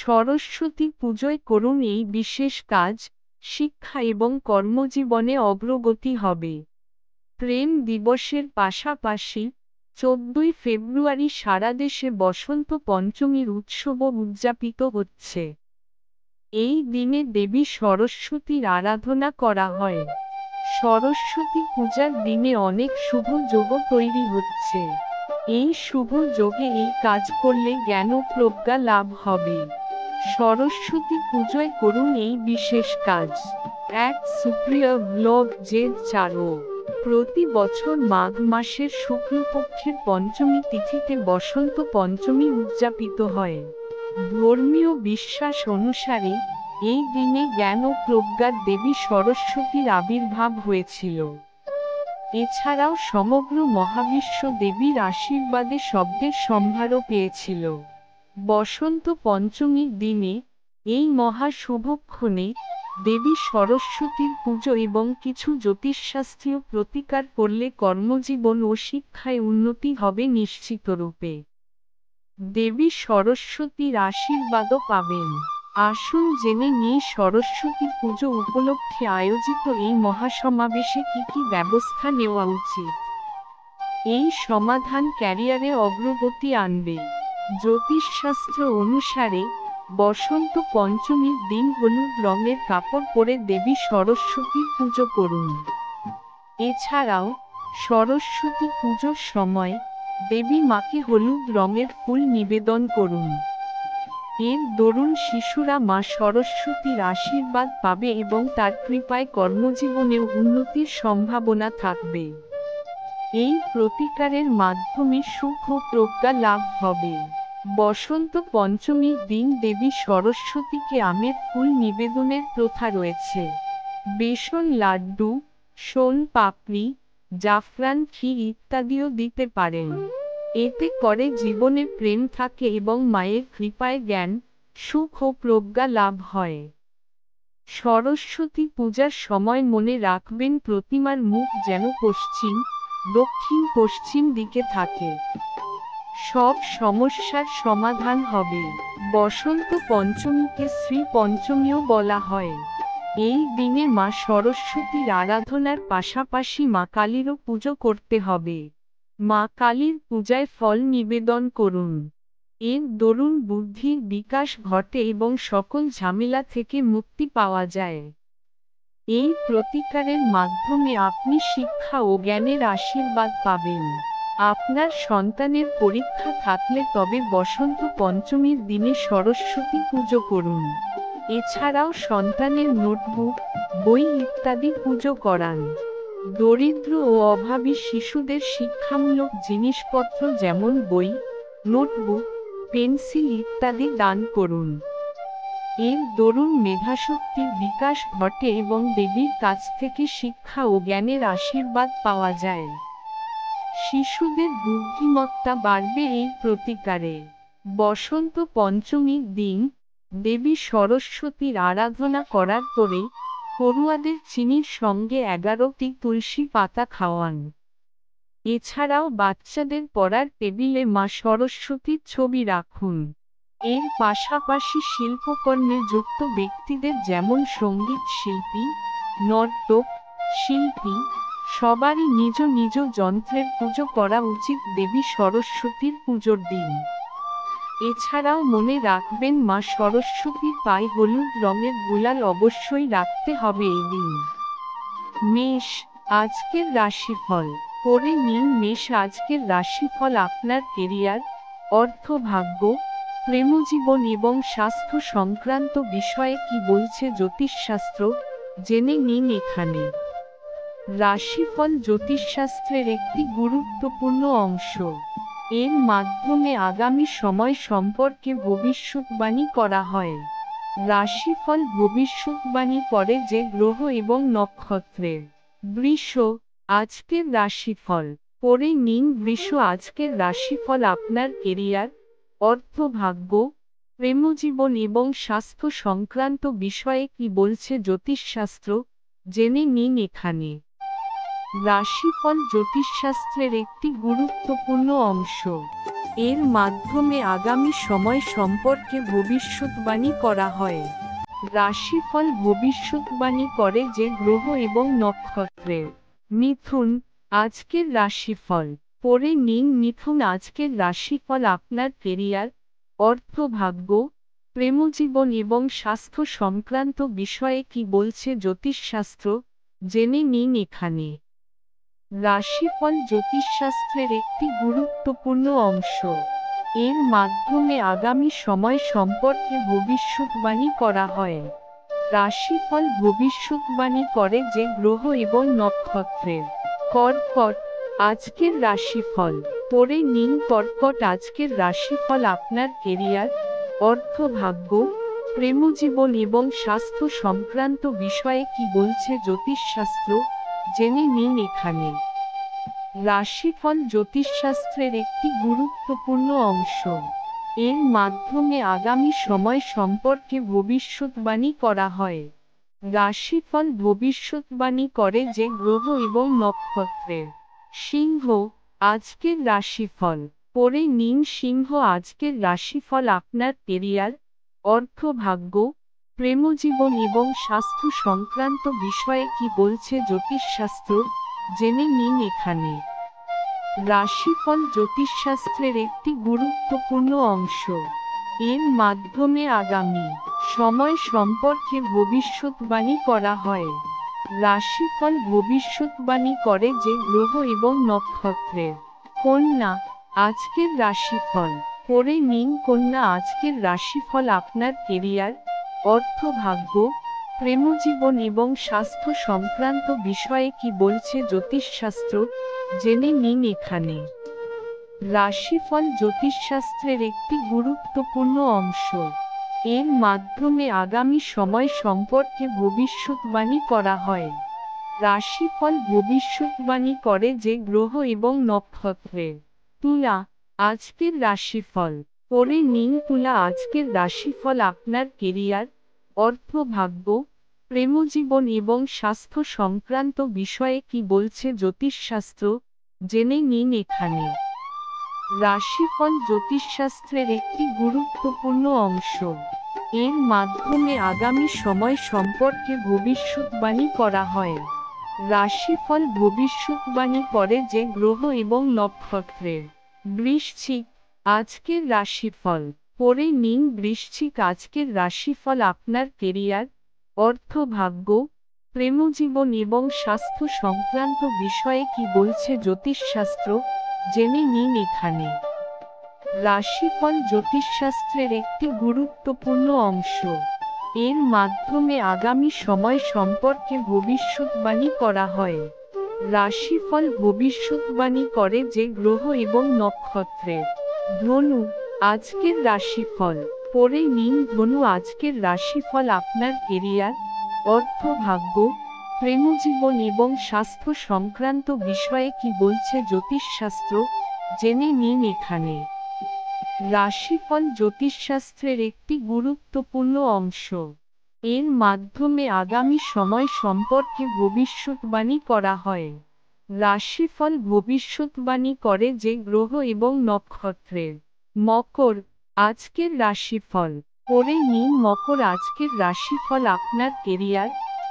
সরস্বতী পুজোয় করুন এই বিশেষ কাজ, শিক্ষা এবং কর্মজীবনে অগ্রগতি হবে। প্রেম দিবসের পাশাপাশি 14ই ফেব্রুয়ারি সারা দেশে বসন্ত পঞ্চমীর উৎসবও উদযাপিত হচ্ছে। এই দিনে দেবী সরস্বতীর আরাধনা করা হয়। সরস্বতী পূজার দিনে অনেক শুভ যোগও তৈরি হচ্ছে। এই শুভ যোগে এই কাজ করলে জ্ঞান ও প্রজ্ঞা লাভ হবে। সরস্বতী পুজোয় করুন এই বিশেষ কাজ। এক সুপ্রিয় ব্লগ জেদ চারো। প্রতি বছর মাঘ মাসের শুক্লপক্ষের পঞ্চমী তিথিতে বসন্ত পঞ্চমী উদযাপিত হয়। ধর্মীয় বিশ্বাস অনুসারে এই দিনে জ্ঞান ও প্রজ্ঞার দেবী সরস্বতীর আবির্ভাব হয়েছিল। এছাড়াও সমগ্র মহাবিশ্ব দেবীর আশীর্বাদে শব্দের সম্ভারও পেয়েছিল। বসন্ত পঞ্চমীর দিনে এই মহা শুভক্ষণে দেবী সরস্বতীর পুজো এবং কিছু জ্যোতিষশাস্ত্রীয় প্রতিকার করলে কর্মজীবন ও শিক্ষায় উন্নতি হবে নিশ্চিতরূপে। দেবী সরস্বতীর আশীর্বাদও পাবেন। আসুন জেনে নিই সরস্বতী পুজো উপলক্ষে আয়োজিত এই মহাসমাবেশে কি কি ব্যবস্থা নেওয়া উচিত। এই সমাধান ক্যারিয়ারে অগ্রগতি আনবে। জ্যোতিষশাস্ত্র অনুসারে বসন্ত পঞ্চমীর দিন হলুদ রঙের কাপড় পরে দেবী সরস্বতীর পুজো করুন। এছাড়াও সরস্বতী পুজোর সময় দেবী মাকে হলুদ রঙের ফুল নিবেদন করুন। এর দরুন শিশুরা মা সরস্বতীর আশীর্বাদ পাবে এবং তার কৃপায় কর্মজীবনেও উন্নতির সম্ভাবনা থাকবে। এই প্রতিকারের মাধ্যমে সুখ ও প্রজ্ঞা লাভ হবে। বসন্ত পঞ্চমীর দিন দেবী সরস্বতীকে আমের ফুল নিবেদনের প্রথা রয়েছে। বেসন লাড্ডু, সোন পাপড়ি, জাফরান ঘি ইত্যাদিও দিতে পারেন। এতে করে জীবনে প্রেম থাকে এবং মায়ের কৃপায় জ্ঞান, সুখ ও প্রজ্ঞা লাভ হয়। সরস্বতী পূজার সময় মনে রাখবেন প্রতিমার মুখ যেন পশ্চিম, দক্ষিণ পশ্চিম দিকে থাকে। সব সমস্যার সমাধান হবে। বসন্ত পঞ্চমীকে শ্রী পঞ্চমীও বলা হয়। এই দিনে মা সরস্বতীর আরাধনার পাশাপাশি মা কালীরও পুজো করতে হবে। মা কালীর পূজায় ফল নিবেদন করুন। এর দরুন বুদ্ধির বিকাশ ঘটে এবং সকল ঝামেলা থেকে মুক্তি পাওয়া যায়। এই প্রতিকারের মাধ্যমে আপনি শিক্ষা ও জ্ঞানের আশীর্বাদ পাবেন। আপনার সন্তানের পরীক্ষা থাকলে তবে বসন্ত পঞ্চমীর দিনে সরস্বতী পুজো করুন। এছাড়াও সন্তানের নোটবুক, বই ইত্যাদি পুজো করান। দরিদ্র ও অভাবী শিশুদের শিক্ষামূলক জিনিসপত্র যেমন বই, নোটবুক, পেন্সিল ইত্যাদি দান করুন। এর দরুন মেধাশক্তির বিকাশ ঘটে এবং দেবীর কাছ থেকে শিক্ষা ও জ্ঞানের আশীর্বাদ পাওয়া যায়। শিশুদের বুদ্ধিমত্তা বাড়বে এই প্রতিকারে। বসন্ত পঞ্চমীর দিন দেবী সরস্বতীর আরাধনা করার পরে পড়ুয়াদের চিনির সঙ্গে 11টি তুলসী পাতা খাওয়ান। এছাড়াও বাচ্চাদের পড়ার টেবিলে মা সরস্বতীর ছবি রাখুন। এর পাশাপাশি শিল্পকর্মে যুক্ত ব্যক্তিদের যেমন সঙ্গীত শিল্পী, নর্তক, শিল্পী সবারই নিজ নিজ যন্ত্রের পুজো করা উচিত দেবী সরস্বতীর পুজোর দিন। এছাড়াও মনে রাখবেন মা সরস্বতীর পায়ে হলুদ রঙের গুলাল অবশ্যই রাখতে হবে এই দিন। মেষ, আজকের রাশিফল পড়ে নিন মেষ আজকের রাশিফল আপনার কেরিয়ার, অর্থভাগ্য, প্রেমজীবন এবং স্বাস্থ্য সংক্রান্ত বিষয়ে কি বলছে জ্যোতিষশাস্ত্র জেনে নিন এখানে। রাশিফল জ্যোতিষশাস্ত্রের একটি গুরুত্বপূর্ণ অংশ। এর মাধ্যমে আগামী সময় সম্পর্কে ভবিষ্যৎবাণী করা হয়। রাশিফল ভবিষ্যৎবাণী করে যে গ্রহ এবং নক্ষত্রের। বৃষ, আজকের রাশিফল পড়ে নিন বৃষ আজকের রাশিফল আপনার কেরিয়ার, অর্থভাগ্য, প্রেমজীবন এবং স্বাস্থ্য সংক্রান্ত বিষয়ে কি বলছে জ্যোতিষশাস্ত্র জেনে নিন এখানে। রাশিফল জ্যোতিষশাস্ত্রের একটি গুরুত্বপূর্ণ অংশ। এর মাধ্যমে আগামী সময় সম্পর্কে ভবিষ্যৎবাণী করা হয়। রাশিফল ভবিষ্যৎবাণী করে যে গ্রহ এবং নক্ষত্রের। মিথুন, আজকের রাশিফল পড়ে নিন। মিথুন, আজকের রাশিফল আপনার কেরিয়ার, অর্থভাগ্য, প্রেমজীবন এবং স্বাস্থ্য সংক্রান্ত বিষয়ে কি বলছে জ্যোতিষশাস্ত্র, জেনে নিন এখানে। রাশিফল জ্যোতিষশাস্ত্রের একটি গুরুত্বপূর্ণ অংশ। এর মাধ্যমে আগামী সময় সম্পর্কে ভবিষ্যৎবাণী করা হয়। রাশিফল ভবিষ্যৎবাণী করে যে গ্রহ এবং নক্ষত্রের। কর্কট, আজকের রাশিফল পড়ে নিন। কর্কট, আজকের রাশিফল আপনার কেরিয়ার, অর্থভাগ্য, প্রেমজীবন এবং স্বাস্থ্য সংক্রান্ত বিষয়ে কি বলছে জ্যোতিষশাস্ত্র, জেনে নিন এখানে। রাশিফল জ্যোতিষশাস্ত্রের একটি গুরুত্বপূর্ণ অংশ। এর মাধ্যমে আগামী সময় সম্পর্কে ভবিষ্যৎবাণী করা হয়। রাশিফল ভবিষ্যৎবাণী করে যে গ্রহ এবং নক্ষত্রের। সিংহ, আজকের রাশিফল পড়ে নিন। সিংহ, আজকের রাশিফল আপনার কেরিয়ার, অর্থভাগ্য, প্রেমজীবন এবং স্বাস্থ্য সংক্রান্ত বিষয়ে কি বলছে জ্যোতিষশাস্ত্র, জেনে নিন এখানে। রাশিফল জ্যোতিষশাস্ত্রের একটি গুরুত্বপূর্ণ অংশ। এর মাধ্যমে আগামী সময় সম্পর্কে ভবিষ্যৎবাণী করা হয়। রাশিফল ভবিষ্যৎবাণী করে যে গ্রহ এবং নক্ষত্রের। কন্যা, আজকের রাশিফল পড়ে নিন। কন্যা, আজকের রাশিফল আপনার কেরিয়ার, অর্থভাগ্য, প্রেমজীবন এবং স্বাস্থ্য সংক্রান্ত বিষয়ে কি বলছে জ্যোতিষশাস্ত্র, জেনে নিন এখানে। রাশিফল জ্যোতিষশাস্ত্রের একটি গুরুত্বপূর্ণ অংশ। এর মাধ্যমে আগামী সময় সম্পর্কে ভবিষ্যৎবাণী করা হয়। রাশিফল ভবিষ্যৎবাণী করে যে গ্রহ এবং নক্ষত্রের। তুলা, আজকের রাশিফল পড়ে নিন। তুলা, আজকের রাশিফল আপনার কেরিয়ার, অর্থভাগ্য, প্রেমজীবন এবং স্বাস্থ্য সংক্রান্ত বিষয়ে কি বলছে জ্যোতিষশাস্ত্র, জেনে নিন এখানে। রাশিফল জ্যোতিষশাস্ত্রের একটি গুরুত্বপূর্ণ অংশ। এর মাধ্যমে আগামী সময় সম্পর্কে ভবিষ্যৎবাণী করা হয়। রাশিফল ভবিষ্যৎবাণী করে যে গ্রহ এবং নক্ষত্রের। বৃশ্চিক, আজকের রাশিফল পড়ে নিন। বৃশ্চিক, আজকের রাশিফল আপনার কেরিয়ার, অর্থভাগ্য, প্রেমজীবন এবং স্বাস্থ্য সংক্রান্ত বিষয়ে কি বলছে জ্যোতিষশাস্ত্র, জেনে নিন এখানে। রাশিফল জ্যোতিষশাস্ত্রের একটি গুরুত্বপূর্ণ অংশ। এর মাধ্যমে আগামী সময় সম্পর্কে ভবিষ্যৎবাণী করা হয়। রাশিফল ভবিষ্যৎবাণী করে যে গ্রহ এবং নক্ষত্রের। ধনু, আজকের রাশিফল পড়ে নিন। ধনু, আজকের রাশিফল আপনার কেরিয়ার, অর্থভাগ্য, প্রেমজীবন এবং স্বাস্থ্য সংক্রান্ত বিষয়ে কি বলছে জ্যোতিষশাস্ত্র, জেনে নিন এখানে। রাশিফল জ্যোতিষশাস্ত্রের একটি গুরুত্বপূর্ণ অংশ। এর মাধ্যমে আগামী সময় সম্পর্কে ভবিষ্যৎবাণী করা হয়। রাশিফল ভবিষ্যৎবাণী করে যে গ্রহ এবং নক্ষত্রের। মকর, আজকের রাশিফল পড়ে নিন। মকর, আজকের রাশিফল আপনার কেরিয়ার,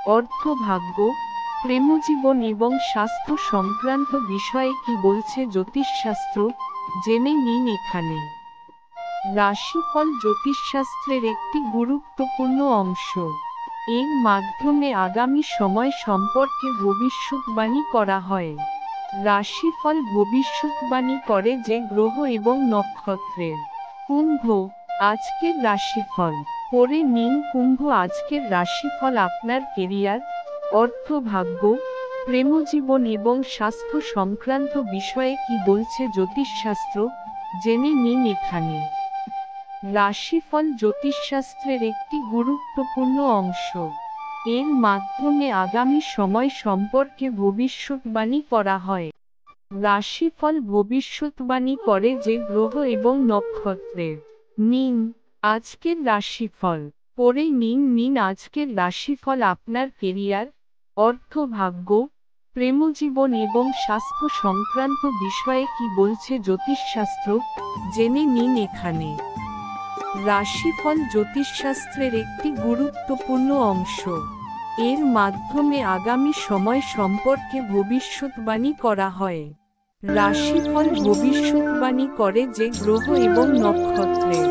অর্থভাগ্য, প্রেমজীবন এবং স্বাস্থ্য সংক্রান্ত বিষয়ে কি বলছে জ্যোতিষশাস্ত্র, জেনে নিন এখানে। রাশিফল জ্যোতিষশাস্ত্রের একটি গুরুত্বপূর্ণ অংশ। এর মাধ্যমে আগামী সময় সম্পর্কে ভবিষ্যৎবাণী করা হয়। রাশিফল ভবিষ্যৎবাণী করে যে গ্রহ এবং নক্ষত্রের। কুম্ভ, আজকের রাশিফল পড়ে নিন। কুম্ভ, আজকের রাশিফল আপনার কেরিয়ার, অর্থভাগ্য, প্রেমজীবন এবং স্বাস্থ্য সংক্রান্ত বিষয়ে কি বলছে জ্যোতিষশাস্ত্র, জেনে নিন এখানে। রাশিফল জ্যোতিষশাস্ত্রের একটি গুরুত্বপূর্ণ অংশ। এর মাধ্যমে আগামী সময় সম্পর্কে ভবিষ্যৎবাণী করা হয়। রাশিফল ভবিষ্যৎবাণী করে যে গ্রহ এবং নক্ষত্রের। মীন, আজকের রাশিফল পড়ে নিন। মীন, আজকের রাশিফল আপনার কেরিয়ার, অর্থভাগ্য, প্রেমজীবন এবং স্বাস্থ্য সংক্রান্ত বিষয়ে কি বলছে জ্যোতিষশাস্ত্র, জেনে নিন এখানে। রাশিফল জ্যোতিষশাস্ত্রের একটি গুরুত্বপূর্ণ অংশ। এর মাধ্যমে আগামী সময় সম্পর্কে ভবিষ্যৎবাণী করা হয়। রাশিফল ভবিষ্যৎবাণী করে যে গ্রহ এবং নক্ষত্রের